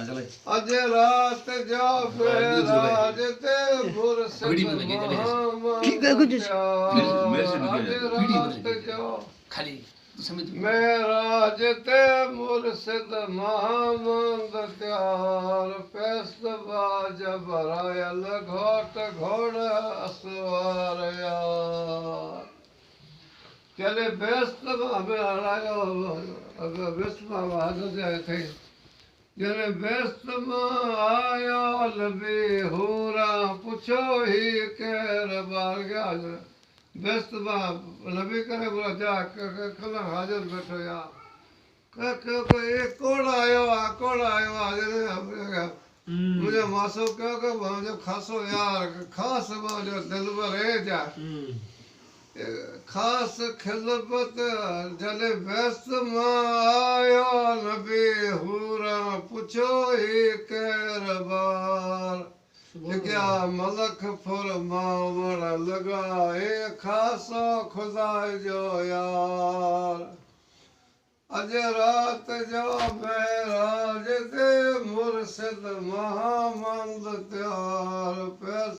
अज रात जा बेराज ते मुर्शिद मोहम्मद अज रात जा मेराज ते मुर्शिद मोहम्मद त्यार पैसबा जबरायल घोट घोड़ा असवार यार चले बेस्तबा में आयो बेस्तबा हाजर जाए थे जने बेस्तबा आया लबी होरा पूछो ही केर बार गया बेस्तबा लबी करे बोला जा कला हाजर बैठो यार एक कोड़ आयो हाजर मुझे मासो क्यों के मुझे खासो यार खास मुझे दिल में रह जा खास खिलबत जले व्यस्त आयो नबी हूरा पूछो ही केर बार क्या मलक फरमावण लगा ए खासो खुदा जो यार अज रात जो मेराज ते मुर्शिद मोहम्मद त्यार